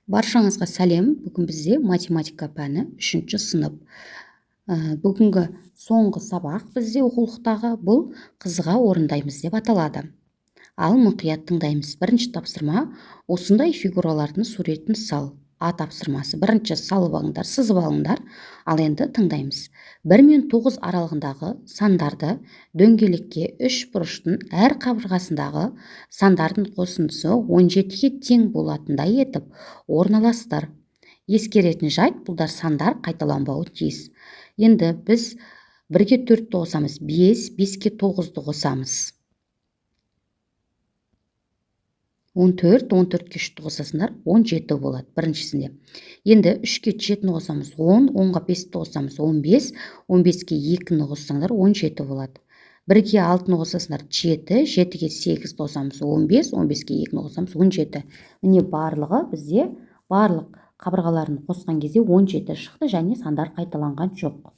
Баршаңызға сәлем. Бүгін бізде математика пәні 3-ші сынып. Бүгінгі соңғы сабақ бізде оқулықтағы бұл қызыға орындаймыз деп аталады. Ал мұқият тыңдаймыз. Бірінші тапсырма: осындай фигуралардың суретін сал. А тапсырмасы. Бірінші салып алыңдар, сызып алыңдар. Ал енді тыңдаймыз. 1 мен 9 аралығындағы сандарды дөңгелекке 3 бұрыштың әр қабырғасындағы сандардың қосындысы 17-ге тең болатындай етіп орналастыр. Ескеретін жайт, бұлдар сандар қайталанбауы тиіс. Енді біз 1-ге 4-ті қосамыз, 5, 5-ке 9-ды қосамыз. 14, 14-ке 3-ті қосасындар, 17 болады біріншісінде. Енді 3-ке 7-ні қосамыз, 10, 10-ға 5-ті қосамыз, 15, 15-ке 2-ні қоссаңдар, 17 болады. 1-ге 6-ны қосасындар, 7, 7-ге 8-ті қосамыз, 15, 15-ке 2-ні қосамыз, 17. Міне барлығы бізде барлық қабырғаларын қосқан кезде 17 шықты және сандар қайталанған жоқ.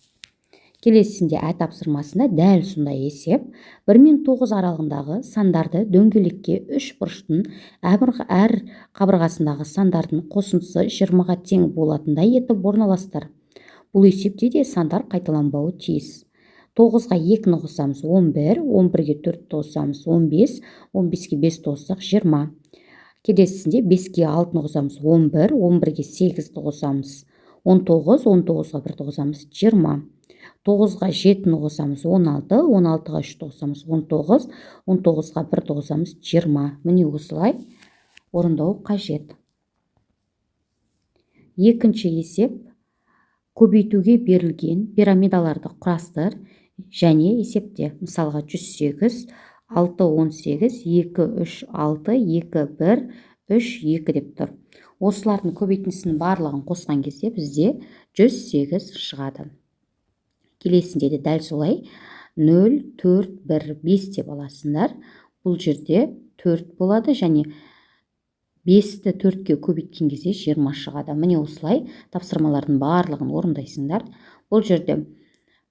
Келесінде А тапсырмасында дәл сондай есеп. 1 мен 9 аралығындағы сандарды дөңгелекке 3 бұрыштың әр қабырғасындағы сандардың қосындысы 20-ға тең болатындай етіп орналастыр. Бұл есепте де сандар қайталанбауы тиіс. 9-ға 2-ні қосамыз, 11, 11-ге 4-ті қосамыз, 15, 15-ге 5-ті қоссақ, 20. Келесінде 5-ге 6-ны қосамыз, 11, 11-ге 8-ті қосамыз, 19, 19-ға 1-ті қосамыз, 20. 9-ға 7-ні қосамыз, 16, 16-ға 3-ті қосамыз, 19, 19-ға 1-ті қосамыз, 20. Міне осылай орындау қажет. Екінші есеп: көбейтуге берілген пирамидаларды құрастыр және есепте. Мысалға 108, 6, 18, 2, 3, 6, 2, 1, 3, 2 деп тұр. Осылардың көбейтіндісінің барлығын қосқан кезде бізде 108 шығады. Келесінде де дәл солай 0, 4, 1, 5 деп аласыңдар. Бұл жерде 4 болады және 5-ті 4-ке көбейткен кезде 20 шығады. Міне осылай тапсырмалардың барлығын орындайсыңдар. Бұл жерде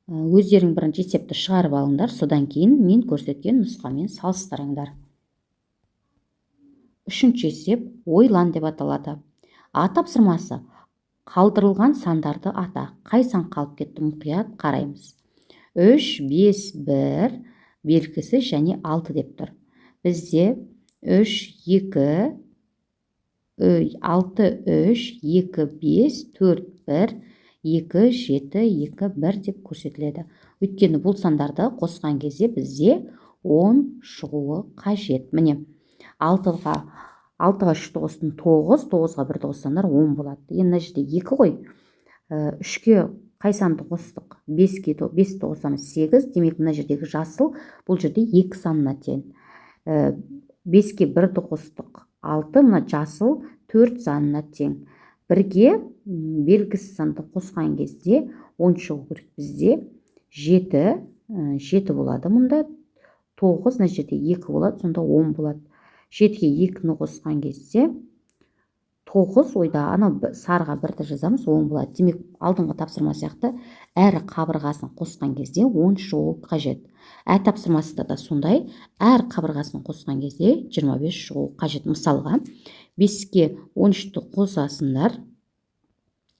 өздерің бірінші есепті шығарып алыңдар, содан кейін мен көрсеткен нұсқамен салыстырыңдар. 3-ші есеп ойлан деп аталады. А тапсырмасы: қалдырылған сандарды ата. Қай сан қалып кетті, мұқият қараймыз. 3, 5, 1 белгісі және 6 деп тұр. Бізде 3, 2, 6, 3, 2, 5, 4, 1, 2, 7, 2, 1 деп көрсетіледі. Өйткені бұл сандарды қосқан кезде бізде 10 шығуы қажет. Міне 6-ға 3-ті қостың, 9, 9-ға 1-ті қоссаңдар 10 болады. Енді мына жерде 2 ғой. 3-ке қай санды қостық? 5-ті қосамыз, 8. Демек мына жердегі жасыл бұл жерде 2 санына тең. 5-ке 1-ті қостық, 6. Мына жасыл 4 санына тең. 1-ге белгісіз санды қосқан кезде 10 шығу керек. Бізде 7 болады мұнда. 9, мына жерде 2 болады, сонда 10 болады. 7-ге 2-ні қосқан кезде 9, ойда ана сарыға 1-ті жазамыз, 10 болады. Демек алдыңғы тапсырма сияқты әрі қабырғасын қосқан кезде 10 шығу қажет. Ә тапсырмасында да сондай, әр қабырғасын қосқан кезде 25 шығу қажет. Мысалға 5-ке 13-ті қосасындар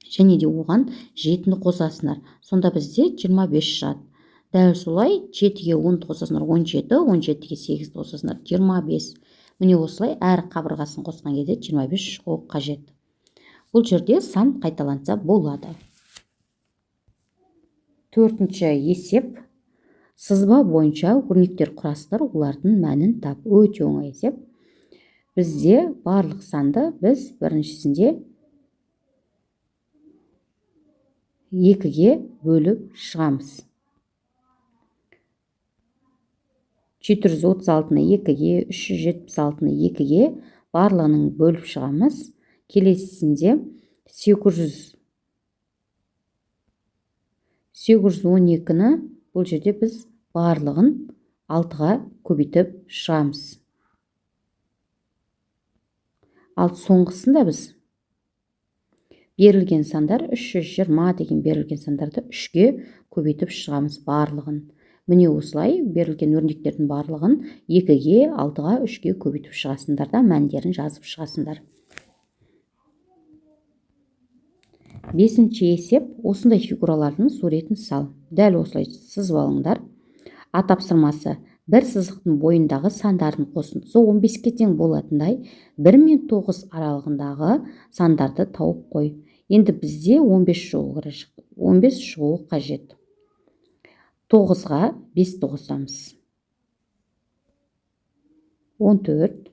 және де оған 7-ні қосасындар. Сонда бізде 25 шығады. Дәл солай 7-ге 10-ті қосасындар, 17, 17-ге 8-ті қосасындар, 25. Міне осылай әр қабырғасын қосқан кезде 25 шығу қажет. Бұл жерде сан қайталанса болады. 4-ші есеп: сызба бойынша өрнектер құрастыр, олардың мәнін тап. Өте оңай есеп. Бізде барлық санды біз біріншісінде 2-ге бөліп шығамыз. 736-ны 2-ге, 376-ны 2-ге барлығының бөліп шығамыз. Келесінде 812-ні бұл жерде біз барлығын 6-ға көбейтіп шығамыз. Ал соңғысында біз берілген сандар 320 деген берілген сандарды 3-ге көбейтіп шығамыз барлығын. Міне осылай берілген өрнектердің барлығын 2-ге, 6-ға, 3-ге көбейтіп шығасыңдар да мәндерін жазып шығасыңдар. Бесінші есеп, осындай фигуралардың суретін сал. Дәл осылай сызып алыңдар. А тапсырмасы, бір сызықтың бойындағы сандардың қосындысы 15-ке тең болатындай 1 мен 9 аралығындағы сандарды тауып қой. Енді бізде 15 шығуы қажет. 9-ға 5-ті қосамыз. 14,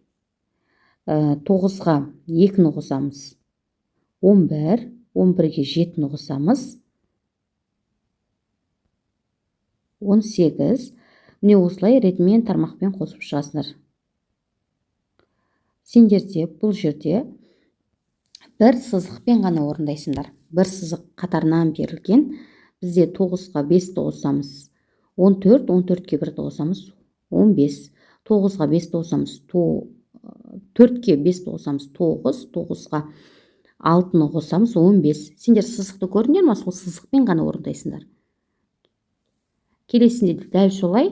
9-ға 2-ні қосамыз. 11, 11-ге 7-ні қосамыз. 18, міне осылай ретмен тармақпен қосып шығасыңдар. Сендерде бұл жерде бір сызықпен ғана орындайсыңдар. Бір сызық қатарынан берілген. Бізде 9-ға 5-ті қосамыз. 14, 14-ке 1-ті қосамыз. 15, 9-ға 5-ті қосамыз. 4-ке 5-ті қосамыз. 9, 9-ға 6-ны қосамыз. 15. Сендер сызықты көрдіңдер ме? Сол сызықпен ғана орындайсыңдар. Келесінде де дәл солай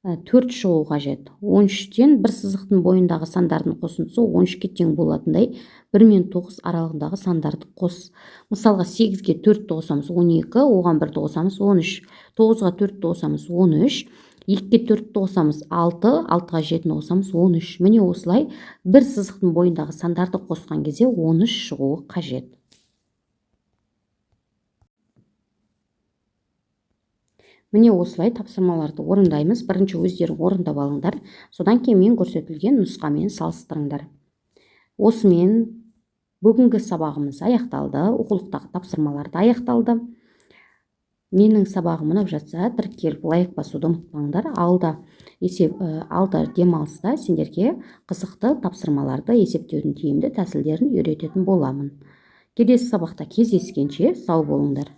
4 шығуы қажет. 13-тен бір сызықтың бойындағы сандардың қосындысы 13-ке тең болатындай 1 мен 9 аралығындағы сандарды қос. Мысалға 8-ге 4-ті қосамыз 12, оған 1-ті қосамыз 13, 9-ға 4-ті қосамыз 13, 2-ге 4-ті қосамыз 6, 6-ға 7-ні қосамыз 13. Міне осылай бір сызықтың бойындағы сандарды қосқан кезде 13 шығуы қажет. Міне осылай тапсырмаларды орындаймыз. Бірінші өздерің орындап алыңдар. Содан кейін мен көрсетілген нұсқамен салыстырыңдар. Осымен бүгінгі сабағымыз аяқталды. Оқулықтағы тапсырмаларды аяқталды. Менің сабағым ұнап жатса, тіркеліп лайк басуды ұмытпаңдар. Алда демалыста сендерге қызықты тапсырмаларды есептеудің тиімді тәсілдерін үйрететін боламын. Келесі сабақта кездескенше сау болыңдар.